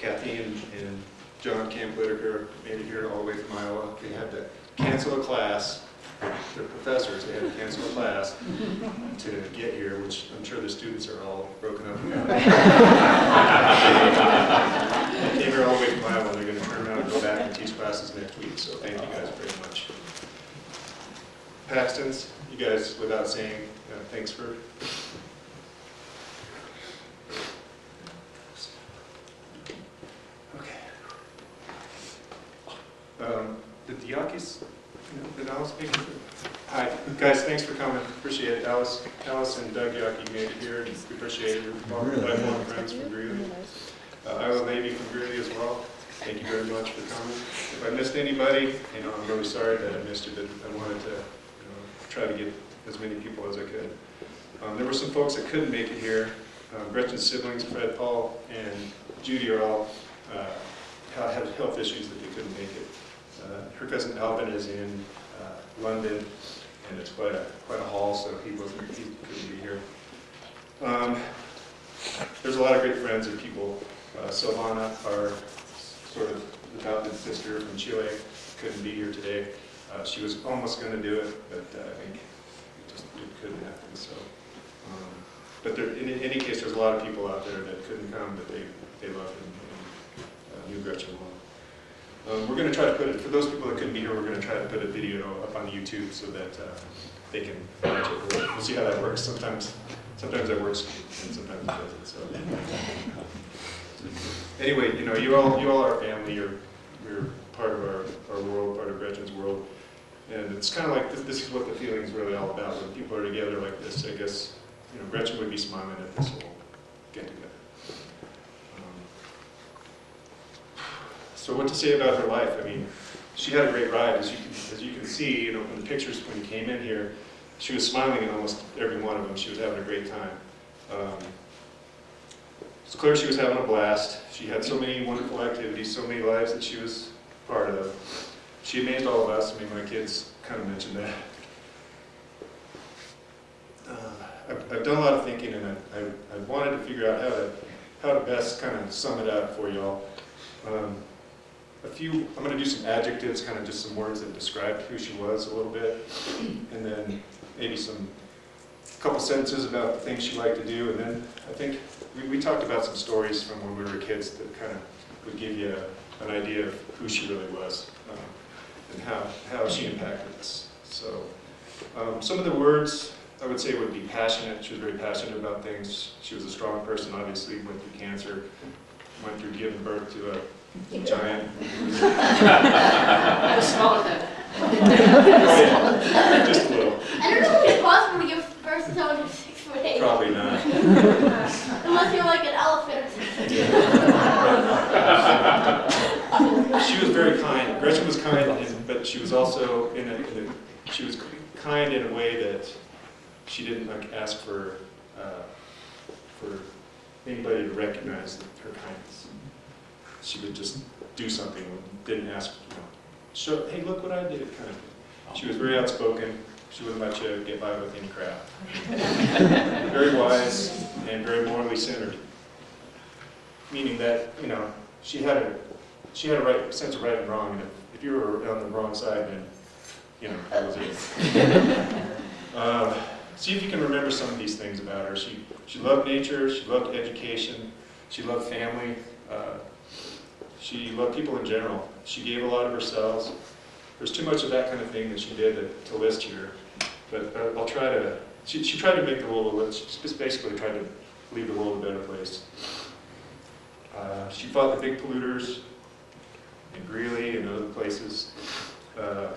Kathy and John Camp Whitaker made it here all the way from Iowa. They had to cancel a class. They're professors. They had to cancel a class to get here, which I'm sure the students are all broken up about. They came here all the way from Iowa. They're going to turn around and go back and teach classes next week. So thank you guys very much. Paxtons, you guys, without saying, thanks for. Did the Yakis, did Alice make it? Hi, guys, thanks for coming. Appreciate it. Alice and Doug Yaki made it here, and we appreciate it. We're lifelong friends from Greeley. Iowa Levy from Greeley as well. Thank you very much for coming. If I missed anybody, I'm really sorry that I missed you, but I wanted to try to get as many people as I could. There were some folks that couldn't make it here. Gretchen's siblings, Fred, Paul, and Judy are all have health issues that they couldn't make it. Her cousin Alvin is in London, and it's quite a haul, so he couldn't be here. There's a lot of great friends and people. Silvana, our sort of adopted sister from Chile, couldn't be here today. She was almost going to do it, but I think it couldn't happen. So, but there, in any case, there's a lot of people out there that couldn't come, but they love and knew Gretchen well. We're going to try to put it, for those people that couldn't be here, we're going to try to put a video up on YouTube so that they can watch it. We'll see how that works. Sometimes that works and sometimes it doesn't. So anyway, you all are family. You're part of our world, part of Gretchen's world. And it's kind of like this is what the feeling is really all about. When people are together like this, I guess Gretchen would be smiling at this whole get together. So what to say about her life? I mean, she had a great ride, as you can see. From the pictures when you came in here, she was smiling in almost every one of them. She was having a great time. It's clear she was having a blast. She had so many wonderful activities, so many lives that she was part of. She amazed all of us. I mean, my kids kind of mentioned that. I've done a lot of thinking, and I wanted to figure out how to best kind of sum it up for y'all. I'm going to do some adjectives, kind of just some words that described who she was a little bit, and then maybe a couple sentences about the things she liked to do, and then I think we talked about some stories from when we were kids that kind of would give you an idea of who she really was and how she impacted us. So some of the words I would say would be passionate. She was very passionate about things. She was a strong person, obviously, went through cancer, went through giving birth to a giant. I was smaller than that. Oh yeah, just a little. I don't know if it's possible to give birth to someone who's 6'8". Probably not. Unless you're like an elephant or something. She was very kind. Gretchen was kind, but she was also she was kind in a way that she didn't ask for anybody to recognize her kindness. She would just do something, didn't ask, show, hey, look what I did, kind of thing. She was very outspoken. She wouldn't let you get by with any crap. Very wise and very morally centered. Meaning that, she had a right sense of right and wrong, and if you were on the wrong side, then, that was it. See if you can remember some of these things about her. She loved nature, she loved education, she loved family, she loved people in general. She gave a lot of herself. There's too much of that kind of thing that she did to list here, but I'll try to, she tried to make the world, she just basically tried to leave the world a better place. She fought the big polluters in Greeley and other places.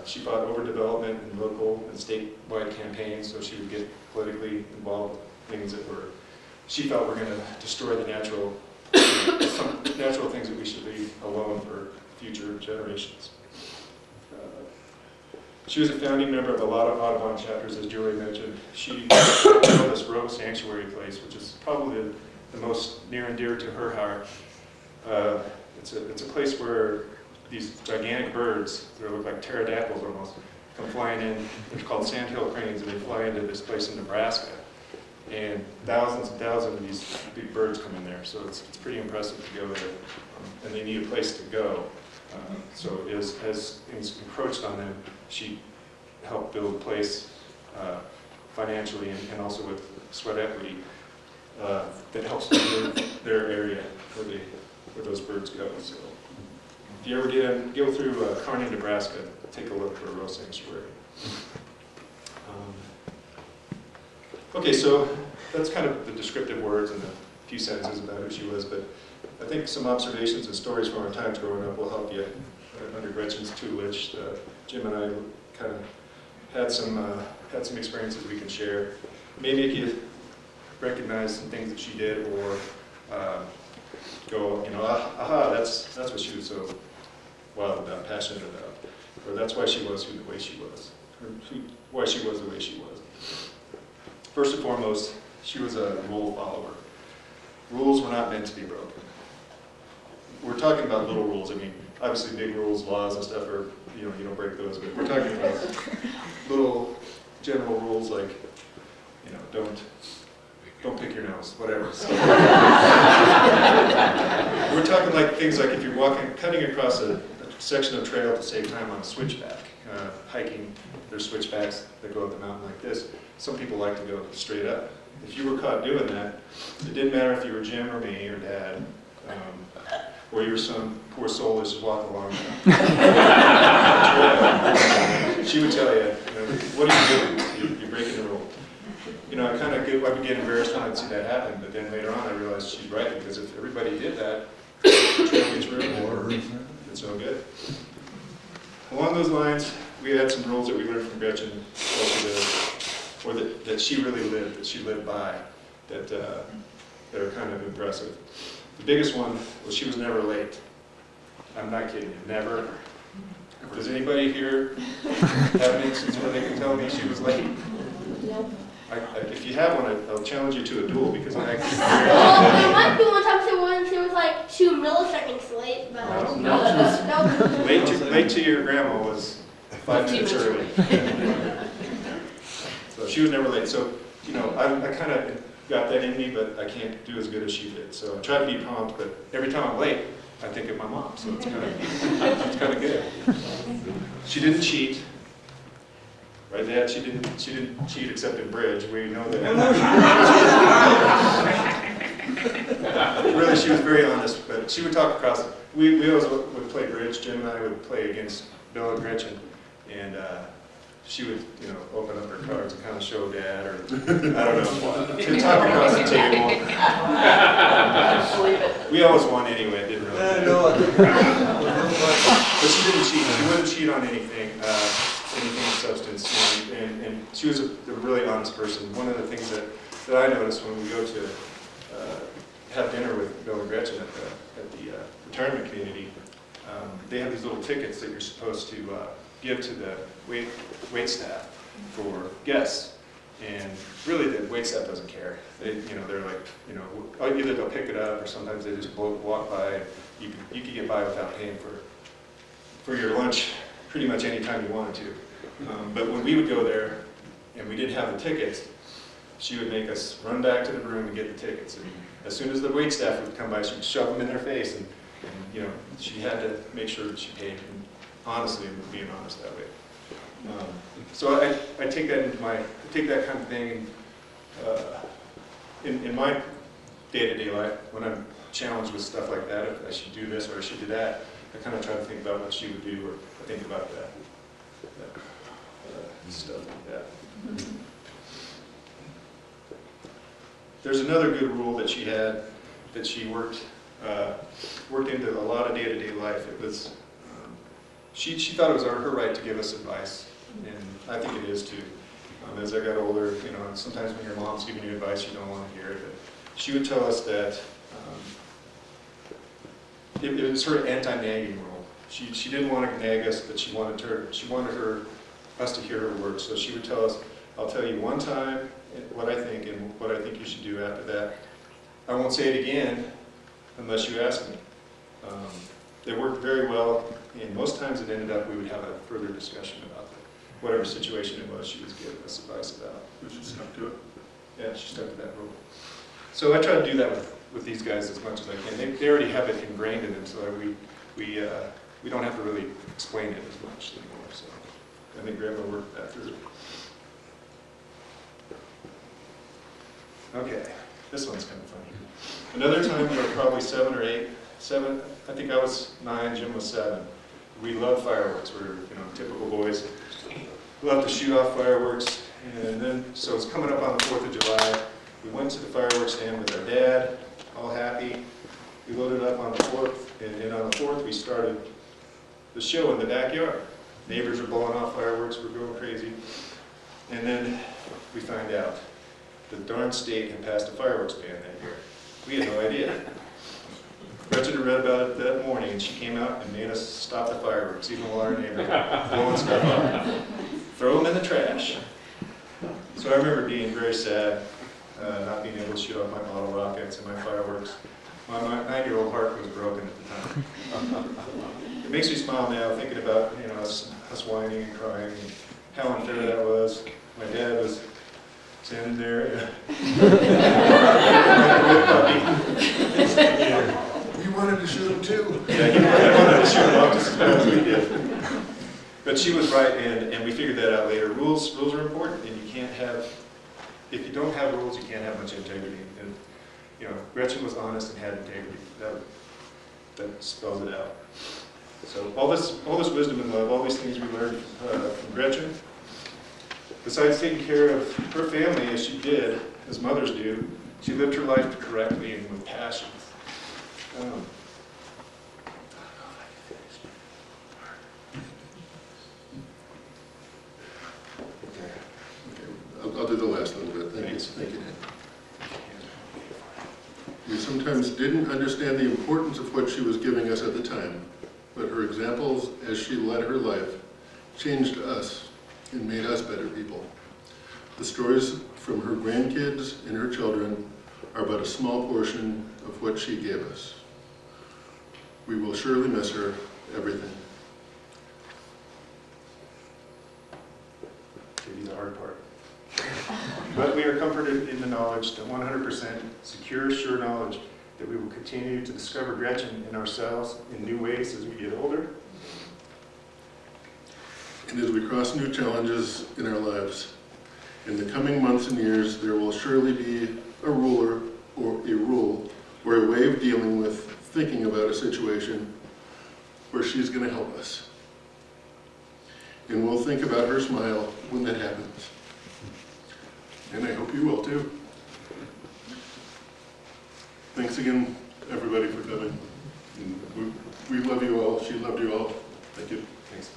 She fought overdevelopment in local and statewide campaigns, so she would get politically involved with things that she felt were going to destroy the some natural things that we should leave alone for future generations. She was a founding member of a lot of Audubon chapters, as Julie mentioned. She built this Rogue Sanctuary place, which is probably the most near and dear to her heart. It's a place where these gigantic birds, they look like pterodactyls almost, come flying in. They're called sandhill cranes, and they fly into this place in Nebraska. and thousands of these big birds come in there. So it's pretty impressive to go there, and they need a place to go. So as things encroached on them, she helped build a place financially and also with sweat equity that helps preserve their area where those birds go. So if you ever go through Kearney, Nebraska, take a look for a rose sanctuary. Okay, so that's kind of the descriptive words and a few sentences about who she was, but I think some observations and stories from our times growing up will help you under Gretchen's tutelage. Jim and I kind of had some experiences we can share. Maybe make you recognize some things that she did, or go, aha, that's what she was so wild about, passionate about, or that's why she was the way she was, or why she was the way she was. First and foremost, she was a rule follower. Rules were not meant to be broken. We're talking about little rules. I mean, obviously big rules, laws and stuff are, you don't break those, but we're talking about little general rules like, don't pick your nose, whatever. We're talking like things like if you're cutting across a section of trail to save time on a switchback, hiking, there's switchbacks that go up the mountain like this. Some people like to go straight up. If you were caught doing that, it didn't matter if you were Jim or me or Dad, or you were some poor soul that just walked along. She would tell you, what are you doing? You're breaking the rule. I would get embarrassed when I'd see that happen, but then later on I realized she's right, because if everybody did that, the trail gets ruined. It's no good. Along those lines, we had some rules that we learned from Gretchen, or that she really lived, that she lived by, that are kind of impressive. The biggest one was she was never late. I'm not kidding you, never. Does anybody here have an instance where they can tell me she was late? Nope. If you have one, I'll challenge you to a duel, because I actually. Well, there might be one time she was like 2 milliseconds late, but no. Late to your grandma was 5 minutes early. So she was never late. So I kind of got that in me, but I can't do as good as she did. So I try to be prompt, but every time I'm late, I think of my mom. So it's kind of good. She didn't cheat. Right, Dad? She didn't cheat except in bridge. We know that. Really, she was very honest, but she would talk across. We always would play bridge. Jim and I would play against Bill and Gretchen, and she would, open up her cards and kind of show Dad, or I don't know, to talk across the table. We always won anyway. It didn't really. But she didn't cheat. She wouldn't cheat on anything. Anything of substance, and she was a really honest person. One of the things that I noticed when we go to have dinner with Bill and Gretchen at the retirement community, they have these little tickets that you're supposed to give to the wait staff for guests, and really the wait staff doesn't care. They're like, either they'll pick it up, or sometimes they just walk by. You could get by without paying for your lunch pretty much any time you wanted to. But when we would go there and we didn't have the tickets, she would make us run back to the room and get the tickets. And as soon as the wait staff would come by, she would shove them in their face, and she had to make sure that she paid. And honestly, being honest that way. So I take that into I take that kind of thing in my day-to-day life when I'm challenged with stuff like that. If I should do this or I should do that, I kind of try to think about what she would do, or think about that stuff like that. There's another good rule that she had that she worked into a lot of day-to-day life. It was she thought it was her right to give us advice, and I think it is too. As I got older, sometimes when your mom's giving you advice, you don't want to hear it. But she would tell us that it was her anti-nagging rule. She didn't want to nag us, but she wanted us to hear her words. So she would tell us, "I'll tell you one time what I think and what I think you should do after that. I won't say it again unless you ask me." They worked very well, and most times it ended up we would have a further discussion about whatever situation it was she was giving us advice about. We should stuck to it. Yeah, she stuck to that rule. So I try to do that with these guys as much as I can. They already have it ingrained in them, so we don't have to really explain it as much anymore. So I think Grandma worked that through. Okay, this one's kind of funny. Another time we were probably 7 or 8. 7, I think I was 9, Jim was 7. We love fireworks. We're typical boys. We love to shoot off fireworks. And then, so it's coming up on the 4th of July. We went to the fireworks stand with our dad, all happy. We loaded up on the 4th, and on the 4th we started the show in the backyard. Neighbors are blowing off fireworks, we're going crazy. And then we find out the darn state had passed a fireworks ban that year. We had no idea. Gretchen had read about it that morning, and she came out and made us stop the fireworks, even while our neighbors were blowing stuff up. Throw them in the trash. So I remember being very sad, not being able to shoot off my bottle rockets and my fireworks. My 9-year-old heart was broken at the time. It makes me smile now thinking about us whining and crying and how unfair that was. My dad was standing there. We wanted to shoot him too. Yeah, he wanted to shoot him off just as bad as we did. But she was right, and we figured that out later. Rules are important, and you can't have, if you don't have rules, you can't have much integrity. And Gretchen was honest and had integrity. That spells it out. So all this wisdom and love, all these things we learned from Gretchen. Besides taking care of her family as she did, as mothers do, she lived her life correctly and with passion. I'll do the last little bit. Thank you. We sometimes didn't understand the importance of what she was giving us at the time, but her examples as she led her life changed us and made us better people. The stories from her grandkids and her children are but a small portion of what she gave us. We will surely miss her everything. Give you the hard part. But we are comforted in the knowledge, the 100% secure, sure knowledge that we will continue to discover Gretchen in ourselves in new ways as we get older. And as we cross new challenges in our lives, in the coming months and years, there will surely be a rule or a way of dealing with thinking about a situation where she's going to help us. And we'll think about her smile when that happens. And I hope you will too. Thanks again, everybody, for coming. And we love you all. She loved you all. Thank you. Thanks.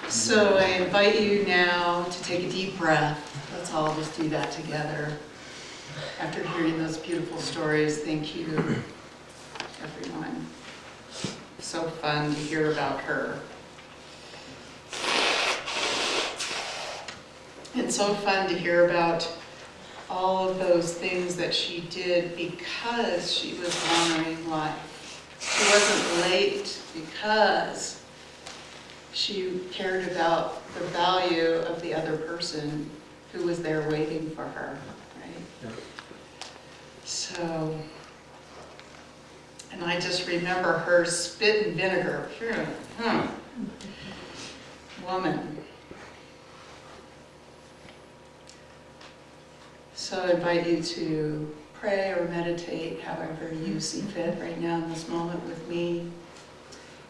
So I invite you now to take a deep breath. Let's all just do that together. After hearing those beautiful stories, thank you, everyone. So fun to hear about her. And so fun to hear about all of those things that she did because she was honoring life. She wasn't late because she cared about the value of the other person who was there waiting for her, right? Yeah. So, and I just remember her spit and vinegar. Woman. So I invite you to pray or meditate however you see fit right now in this moment with me.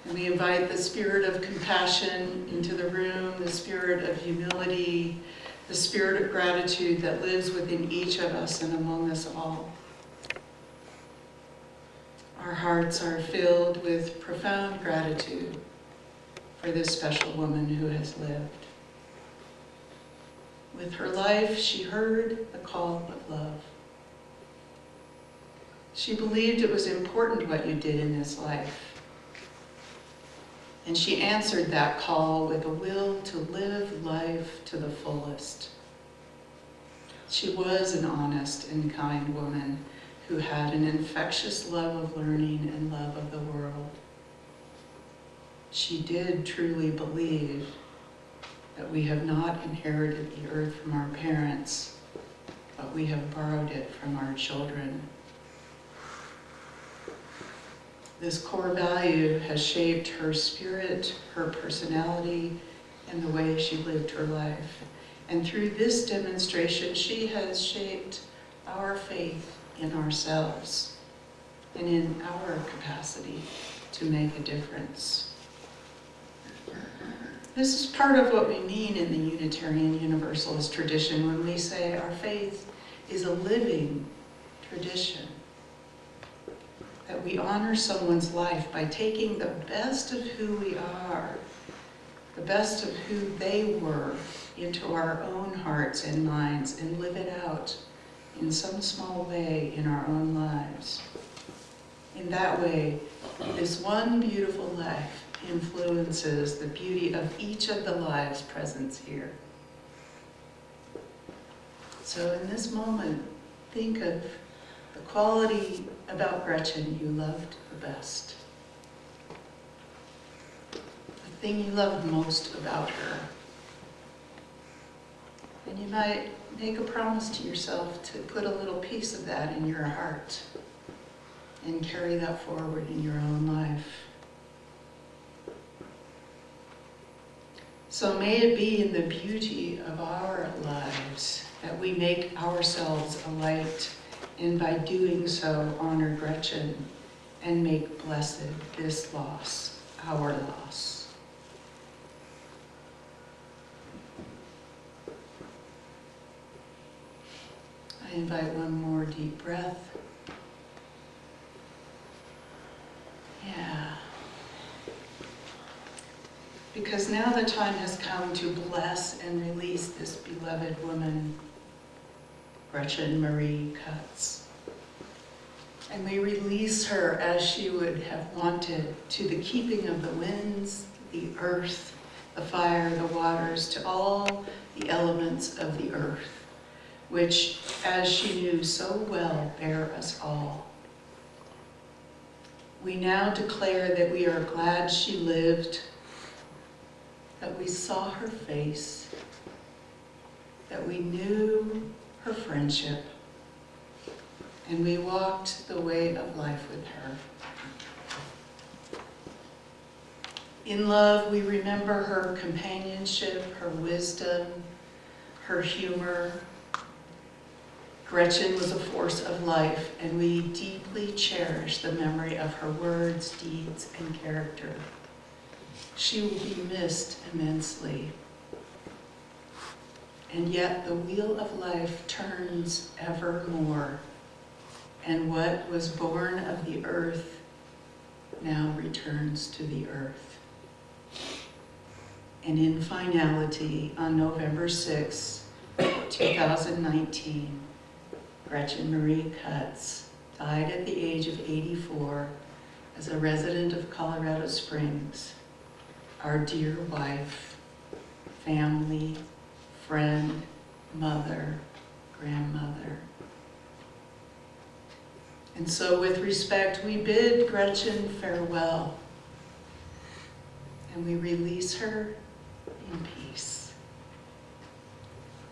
And we invite the spirit of compassion into the room, the spirit of humility, the spirit of gratitude that lives within each of us and among us all. Our hearts are filled with profound gratitude for this special woman who has lived. With her life, she heard the call of love. She believed it was important what you did in this life. And she answered that call with a will to live life to the fullest. She was an honest and kind woman who had an infectious love of learning and love of the world. She did truly believe that we have not inherited the earth from our parents, but we have borrowed it from our children. This core value has shaped her spirit, her personality, and the way she lived her life. And through this demonstration, she has shaped our faith in ourselves and in our capacity to make a difference. This is part of what we mean in the Unitarian Universalist tradition when we say our faith is a living tradition. That we honor someone's life by taking the best of who we are, the best of who they were, into our own hearts and minds and live it out in some small way in our own lives. In that way, this one beautiful life influences the beauty of each of the lives present here. So in this moment, think of the quality about Gretchen you loved the best. The thing you loved most about her. And you might make a promise to yourself to put a little piece of that in your heart and carry that forward in your own life. So may it be in the beauty of our lives that we make ourselves a light, and by doing so honor Gretchen and make blessed this loss, our loss. I invite one more deep breath. Yeah. Because now the time has come to bless and release this beloved woman, Gretchen Marie Cutts. And we release her as she would have wanted to the keeping of the winds, the earth, the fire, the waters, to all the elements of the earth, which, as she knew so well, bear us all. We now declare that we are glad she lived, that we saw her face, that we knew her friendship, and we walked the way of life with her. In love, we remember her companionship, her wisdom, her humor. Gretchen was a force of life, and we deeply cherish the memory of her words, deeds, and character. She will be missed immensely. And yet the wheel of life turns evermore, and what was born of the earth now returns to the earth. And in finality, on November 6, 2019, Gretchen Marie Cutts died at the age of 84 as a resident of Colorado Springs, our dear wife, family, friend, mother, grandmother. And so with respect, we bid Gretchen farewell, and we release her in peace.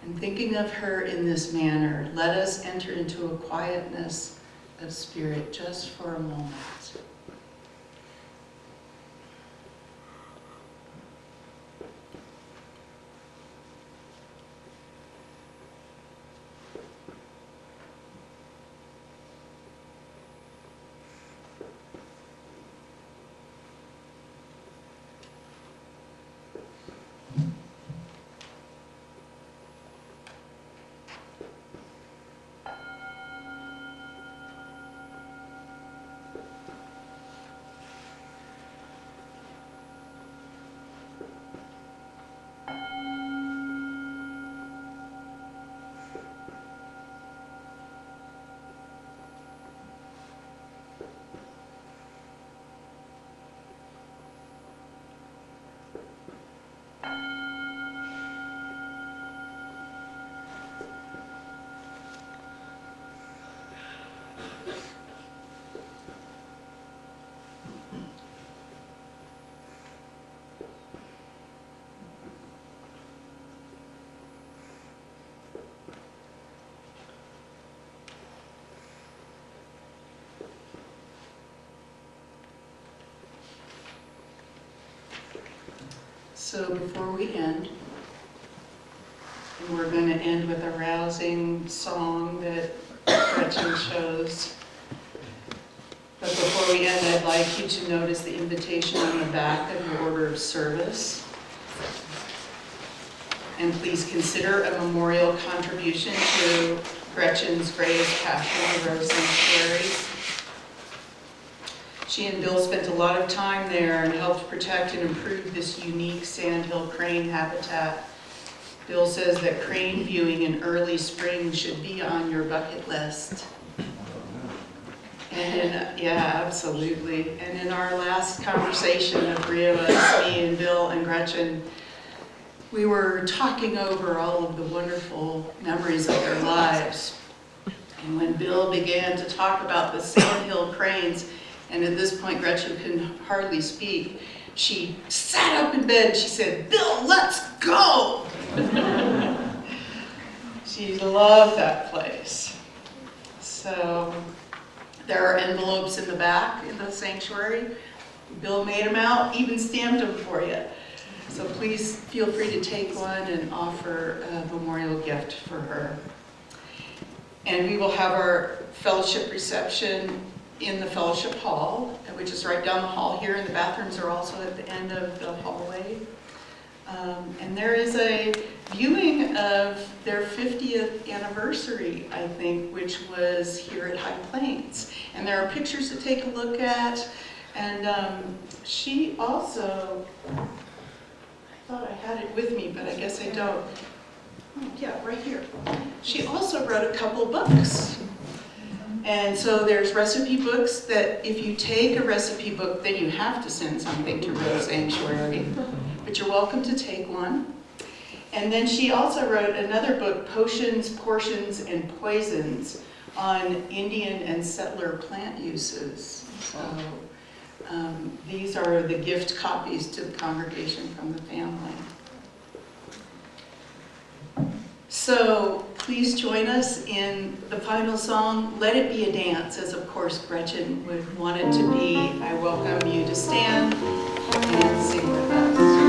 And thinking of her in this manner, let us enter into a quietness of spirit just for a moment. So before we end, and we're going to end with a rousing song that Gretchen chose. But before we end, I'd like you to notice the invitation on the back of your order of service. And please consider a memorial contribution to Gretchen's Grace Passion Rose Sanctuary. She and Bill spent a lot of time there and helped protect and improve this unique sandhill crane habitat. Bill says that crane viewing in early spring should be on your bucket list. And yeah, absolutely. And in our last conversation, the three of us, me and Bill and Gretchen, we were talking over all of the wonderful memories of their lives. And when Bill began to talk about the sandhill cranes, and at this point Gretchen couldn't hardly speak, she sat up in bed and she said, "Bill, let's go!" She loved that place. So there are envelopes in the back in the sanctuary. Bill made them out, even stamped them for you. So please feel free to take one and offer a memorial gift for her. And we will have our fellowship reception in the fellowship hall, which is right down the hall here, and the bathrooms are also at the end of the hallway. And there is a viewing of their 50th anniversary, I think, which was here at High Plains. And there are pictures to take a look at. And she also, I thought I had it with me, but I guess I don't. Oh, yeah, right here. She also wrote a couple books. And so there's recipe books that if you take a recipe book, then you have to send something to Rose Sanctuary. But you're welcome to take one. And then she also wrote another book, Potions, Portions, and Poisons, on Indian and settler plant uses. So these are the gift copies to the congregation from the family. So please join us in the final song, Let It Be a Dance, as of course Gretchen would want it to be. I welcome you to stand and sing with us.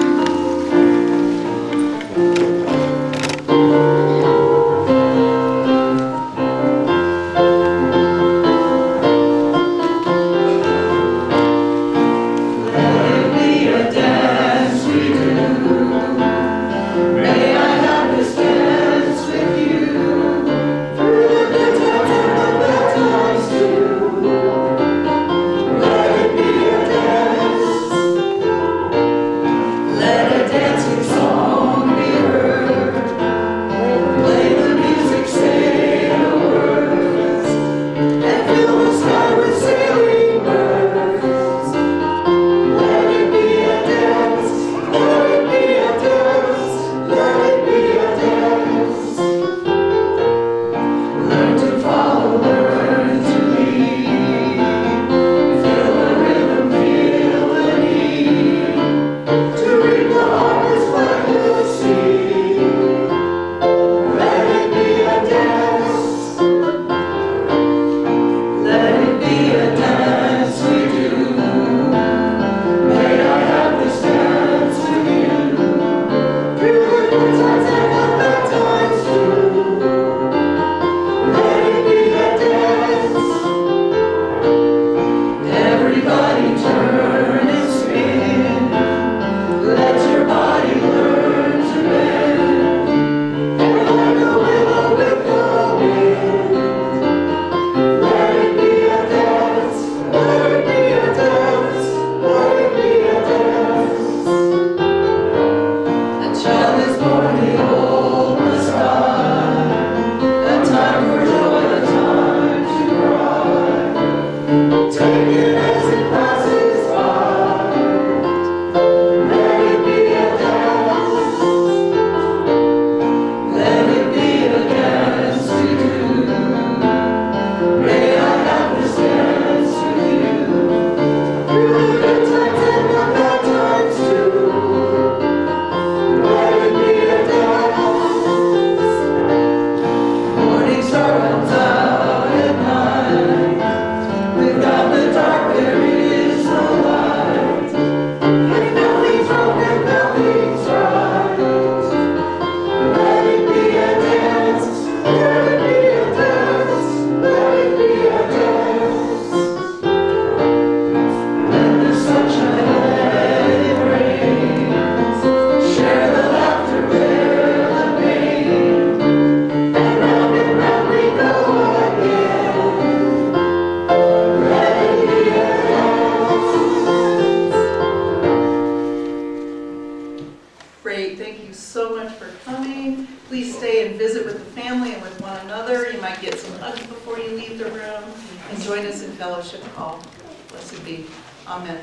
her. You might get some hugs before you leave the room. And join us in fellowship hall. Blessed be. Amen.